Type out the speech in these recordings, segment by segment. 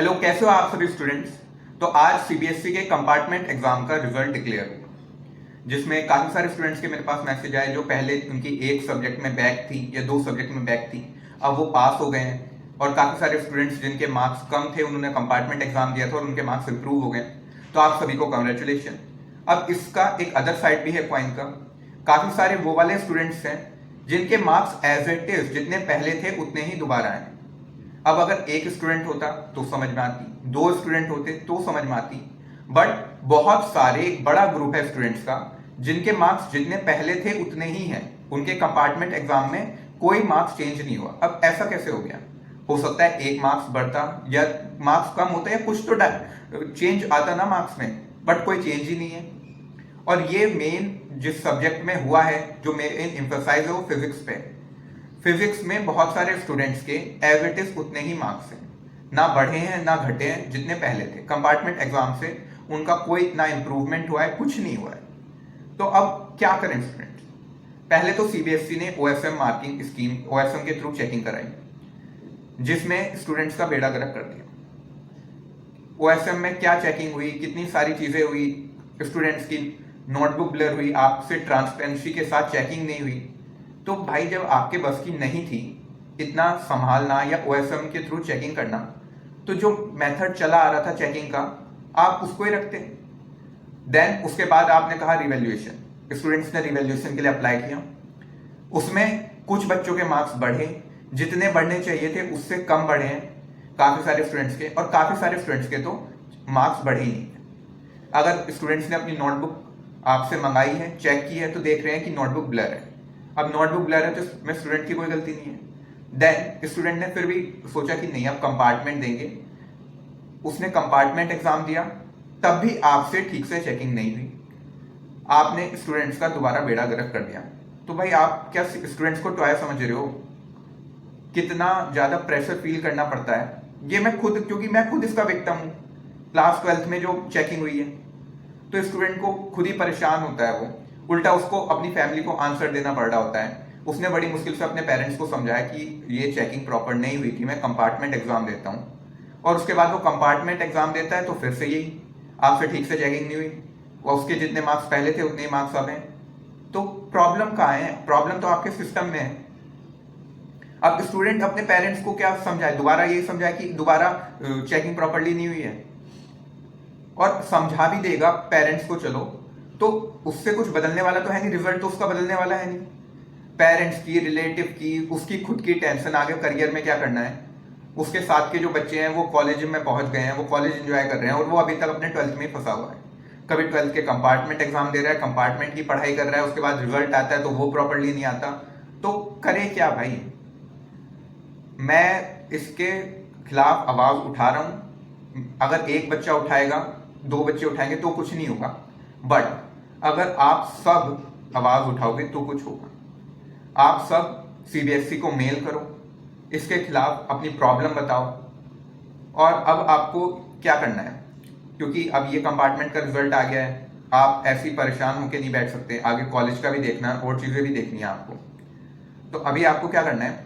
Hello, कैसे हो आप सभी स्टूडेंट्स। तो आज सीबीएसई के कंपार्टमेंट एग्जाम का रिजल्ट डिक्लेयर हुआ, जिसमें काफी सारे स्टूडेंट्स के मेरे पास मैसेज आए जो पहले उनकी एक सब्जेक्ट में बैक थी या दो सब्जेक्ट में बैक थी, अब वो पास हो गए हैं। और काफी सारे स्टूडेंट्स जिनके मार्क्स कम थे उन्होंने कंपार्टमेंट एग्जाम दिया था और उनके मार्क्स इंप्रूव हो गए। तो आप सभी को कॉन्ग्रेचुलेशन। अब इसका एक अदर साइड भी है क्वाइन का। काफी सारे वो वाले स्टूडेंट्स हैं जिनके मार्क्स एज इट इज जितने पहले थे उतने ही दोबारा आए। अब अगर एक स्टूडेंट होता तो समझ में आती, दो स्टूडेंट होते तो समझ में आती, बट बहुत सारे एक बड़ा ग्रुप है स्टूडेंट्स का जिनके मार्क्स जितने पहले थे उतने ही हैं। उनके कंपार्टमेंट एग्जाम में कोई मार्क्स चेंज नहीं हुआ। अब ऐसा कैसे हो गया? हो सकता है एक मार्क्स बढ़ता या मार्क्स कम होता या कुछ तो चेंज आता ना मार्क्स में, बट कोई चेंज ही नहीं है। और ये मेन जिस सब्जेक्ट में हुआ है, जो मेन इंफोसाइज है वो फिजिक्स पे। फिजिक्स में बहुत सारे स्टूडेंट्स के एज इट इज उतने ही मार्क्स हैं, ना बढ़े हैं ना घटे हैं जितने पहले थे। कंपार्टमेंट एग्जाम से उनका कोई इतना इंप्रूवमेंट हुआ है, कुछ नहीं हुआ है। तो अब क्या करें स्टूडेंट्स? पहले तो सीबीएसई ने ओएसएम मार्किंग स्कीम, ओएसएम के थ्रू चेकिंग कराई, जिसमें स्टूडेंट्स का बेड़ा गर्क कर दिया। ओएसएम में क्या चेकिंग हुई, कितनी सारी चीजें हुई, स्टूडेंट्स की नोटबुक ब्लर हुई, आपसे ट्रांसपेरेंसी के साथ चेकिंग नहीं हुई। तो भाई जब आपके बस की नहीं थी इतना संभालना या ओएसएम के थ्रू चेकिंग करना, तो जो मेथड चला आ रहा था चेकिंग का आप उसको ही रखते। देन उसके बाद आपने कहा रिवैल्यूएशन, स्टूडेंट्स ने रिवैल्यूएशन के लिए अप्लाई किया। उसमें कुछ बच्चों के मार्क्स बढ़े, जितने बढ़ने चाहिए थे उससे कम बढ़े हैं काफी सारे स्टूडेंट्स के, और काफी सारे स्टूडेंट्स के तो मार्क्स बढ़े ही नहीं। अगर स्टूडेंट्स ने अपनी नोटबुक आपसे मंगाई है, चेक की है, तो देख रहे हैं कि नोटबुक ब्लर है। अब नोटबुक ब्लर है तो इसमें स्टूडेंट की कोई गलती नहीं है। देन स्टूडेंट ने फिर भी सोचा कि नहीं अब कंपार्टमेंट देंगे, उसने कंपार्टमेंट एग्जाम दिया, तब भी आपसे ठीक से चेकिंग नहीं हुई, आपने स्टूडेंट्स का दोबारा बेड़ा गर्क कर दिया। तो भाई आप क्या स्टूडेंट्स को टॉय समझ रहे हो? कितना ज्यादा प्रेशर फील करना पड़ता है ये मैं खुद, क्योंकि मैं खुद इसका विक्टिम हूं। क्लास 12th में जो चेकिंग हुई है तो स्टूडेंट को खुद ही परेशान होता है, वो उल्टा उसको अपनी फैमिली को आंसर देना पड़ रहा होता है। उसने बड़ी मुश्किल से अपने पेरेंट्स को समझाया कि ये चेकिंग प्रॉपर नहीं हुई थी, मैं कंपार्टमेंट एग्जाम देता हूँ। और उसके बाद वो कंपार्टमेंट एग्जाम देता है तो फिर से यही, आपसे ठीक से चेकिंग नहीं हुई, और उसके जितने मार्क्स पहले थे उतने ही मार्क्स अब हैं। तो प्रॉब्लम कहाँ है? प्रॉब्लम तो आपके सिस्टम में है। अब स्टूडेंट अपने पेरेंट्स को क्या समझाए? दोबारा यही समझाए कि दोबारा चेकिंग प्रॉपरली नहीं हुई है, और समझा भी देगा पेरेंट्स को चलो, तो उससे कुछ बदलने वाला तो है नहीं, रिजल्ट तो उसका बदलने वाला है नहीं। पेरेंट्स की, रिलेटिव की, उसकी खुद की टेंशन, आगे करियर में क्या करना है, उसके साथ के जो बच्चे हैं वो कॉलेज में पहुंच गए हैं, वो कॉलेज एंजॉय कर रहे हैं, और वो अभी तक अपने 12th में फंसा हुआ है। कभी 12th के कंपार्टमेंट एग्जाम दे रहा है, कंपार्टमेंट की पढ़ाई कर रहा है, उसके बाद रिजल्ट आता है तो वो प्रॉपरली नहीं आता। तो करे क्या भाई? मैं इसके खिलाफ आवाज उठा रहा हूं। अगर एक बच्चा उठाएगा, दो बच्चे उठाएंगे तो कुछ नहीं होगा, बट अगर आप सब आवाज उठाओगे तो कुछ होगा। आप सब सीबीएसई को मेल करो, इसके खिलाफ अपनी प्रॉब्लम बताओ। और अब आपको क्या करना है, क्योंकि अब ये कंपार्टमेंट का रिजल्ट आ गया है, आप ऐसे ही परेशान होकर नहीं बैठ सकते, आगे कॉलेज का भी देखना है और चीजें भी देखनी है आपको। तो अभी आपको क्या करना है,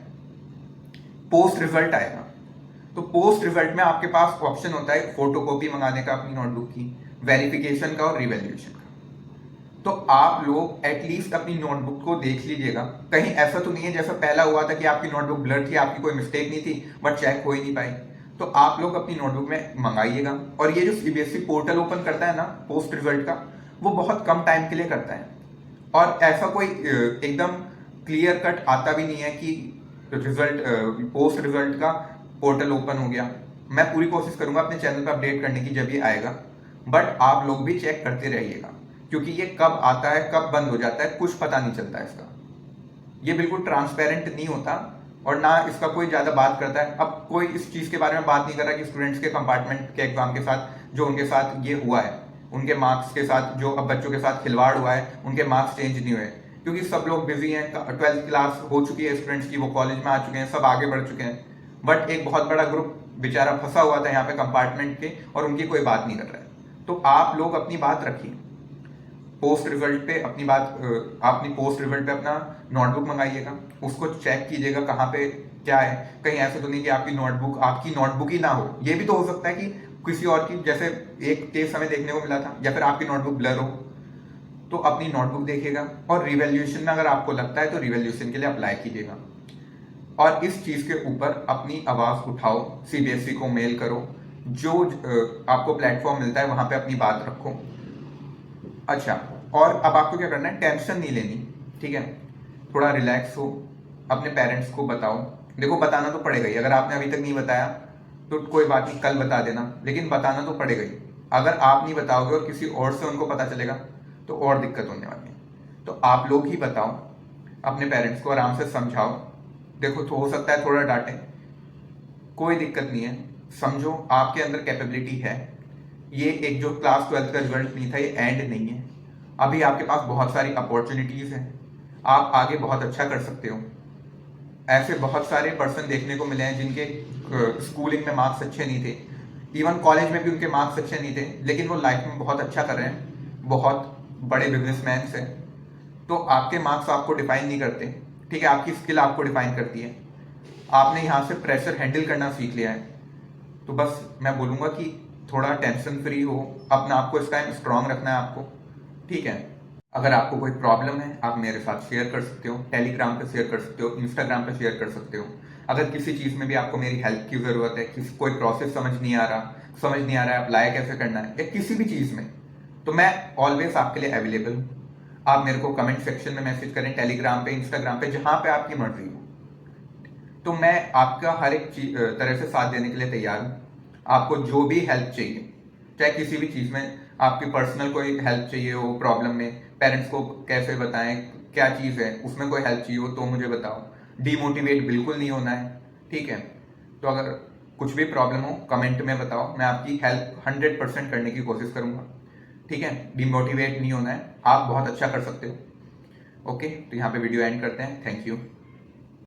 पोस्ट रिजल्ट आएगा, तो पोस्ट रिजल्ट में आपके पास ऑप्शन होता है फोटोकॉपी मंगाने का अपनी नोटबुक की, वेरिफिकेशन का और रिवैल्यूएशन का। तो आप लोग एटलीस्ट अपनी नोटबुक को देख लीजिएगा, कहीं ऐसा तो नहीं है जैसा पहला हुआ था कि आपकी नोटबुक ब्लर थी, आपकी कोई मिस्टेक नहीं थी बट चेक हो ही नहीं पाई। तो आप लोग अपनी नोटबुक में मंगाइएगा। और ये जो सीबीएसई पोर्टल ओपन करता है ना पोस्ट रिजल्ट का, वो बहुत कम टाइम के लिए करता है, और ऐसा कोई एकदम क्लियर कट आता भी नहीं है कि रिजल्ट, पोस्ट रिजल्ट का पोर्टल ओपन हो गया। मैं पूरी कोशिश करूंगा अपने चैनल पर अपडेट करने की जब ये आएगा, बट आप लोग भी चेक करते रहिएगा, क्योंकि ये कब आता है कब बंद हो जाता है कुछ पता नहीं चलता है इसका। ये बिल्कुल ट्रांसपेरेंट नहीं होता, और ना इसका कोई ज्यादा बात करता है। अब कोई इस चीज के बारे में बात नहीं कर रहा कि स्टूडेंट्स के कंपार्टमेंट के एग्जाम के साथ जो उनके साथ ये हुआ है, उनके मार्क्स के साथ जो अब बच्चों के साथ खिलवाड़ हुआ है, उनके मार्क्स चेंज नहीं हुए, क्योंकि सब लोग बिजी हैं। 12th क्लास हो चुकी है स्टूडेंट्स की, वो कॉलेज में आ चुके हैं, सब आगे बढ़ चुके हैं, बट एक बहुत बड़ा ग्रुप बेचारा फंसा हुआ था यहाँ पे कंपार्टमेंट के, और उनकी कोई बात नहीं कर रहा है। तो आप लोग अपनी बात रखिए, पोस्ट रिजल्ट पे अपनी बात, अपनी पोस्ट रिजल्ट पे अपना नोटबुक मंगाइएगा, उसको चेक कीजिएगा कहाँ पे क्या है, कहीं ऐसा तो नहीं कि आपकी नोटबुक ही ना हो। ये भी तो हो सकता है कि किसी और की, जैसे एक केस हमें देखने को मिला था, या फिर आपकी नोटबुक ब्लर हो, तो अपनी नोटबुक देखिएगा और रिवैल्यूएशन में अगर आपको लगता है तो रिवैल्यूएशन के लिए अप्लाई कीजिएगा। और इस चीज के ऊपर अपनी आवाज उठाओ, सीबीएसई को मेल करो, जो आपको प्लेटफॉर्म मिलता है वहां पे अपनी बात रखो। अच्छा, और अब आपको क्या करना है, टेंशन नहीं लेनी, ठीक है, थोड़ा रिलैक्स हो, अपने पेरेंट्स को बताओ। देखो बताना तो पड़ेगा ही, अगर आपने अभी तक नहीं बताया तो कोई बात नहीं, कल बता देना, लेकिन बताना तो पड़ेगा ही। अगर आप नहीं बताओगे और किसी और से उनको पता चलेगा तो और दिक्कत होने वाली है। तो आप लोग ही बताओ, अपने पेरेंट्स को आराम से समझाओ। देखो तो हो सकता है थोड़ा डांटे, कोई दिक्कत नहीं है, समझो आपके अंदर कैपेबिलिटी है। ये एक जो क्लास 12 का रिजल्ट नहीं था, ये एंड नहीं है। अभी आपके पास बहुत सारी अपॉर्चुनिटीज हैं, आप आगे बहुत अच्छा कर सकते हो। ऐसे बहुत सारे पर्सन देखने को मिले हैं जिनके स्कूलिंग में मार्क्स अच्छे नहीं थे, इवन कॉलेज में भी उनके मार्क्स अच्छे नहीं थे, लेकिन वो लाइफ में बहुत अच्छा कर रहे हैं, बहुत बड़े बिजनेसमैन हैं। तो आपके मार्क्स आपको डिफाइन नहीं करते, ठीक है, आपकी स्किल आपको डिफाइन करती है। आपने यहाँ से प्रेशर हैंडल करना सीख लिया है, तो बस मैं बोलूंगा कि थोड़ा टेंशन फ्री हो, अपना आपको इस टाइम स्ट्रांग रखना है आपको, ठीक है। अगर आपको कोई प्रॉब्लम है आप मेरे साथ शेयर कर सकते हो, टेलीग्राम पे शेयर कर सकते हो, इंस्टाग्राम पे शेयर कर सकते हो। अगर किसी चीज़ में भी आपको मेरी हेल्प की ज़रूरत है, किसी कोई प्रोसेस समझ नहीं आ रहा है अप्लाई कैसे करना है, या किसी भी चीज़ में, तो मैं ऑलवेज आपके लिए अवेलेबल हूँ। आप मेरे को कमेंट सेक्शन में मैसेज करें, टेलीग्राम पे, इंस्टाग्राम पे, जहाँ पे आपकी मर्जी हो, तो मैं आपका हर एक तरह से साथ देने के लिए तैयार हूँ। आपको जो भी हेल्प चाहिए, चाहे किसी भी चीज़ में, आपकी पर्सनल कोई हेल्प चाहिए हो प्रॉब्लम में, पेरेंट्स को कैसे बताएं, क्या चीज़ है, उसमें कोई हेल्प चाहिए हो तो मुझे बताओ। डीमोटिवेट बिल्कुल नहीं होना है, ठीक है। तो अगर कुछ भी प्रॉब्लम हो कमेंट में बताओ, मैं आपकी हेल्प 100% करने की कोशिश करूँगा, ठीक है। डीमोटिवेट नहीं होना है, आप बहुत अच्छा कर सकते हो। ओके, तो यहाँ पे वीडियो एंड करते हैं। Thank you.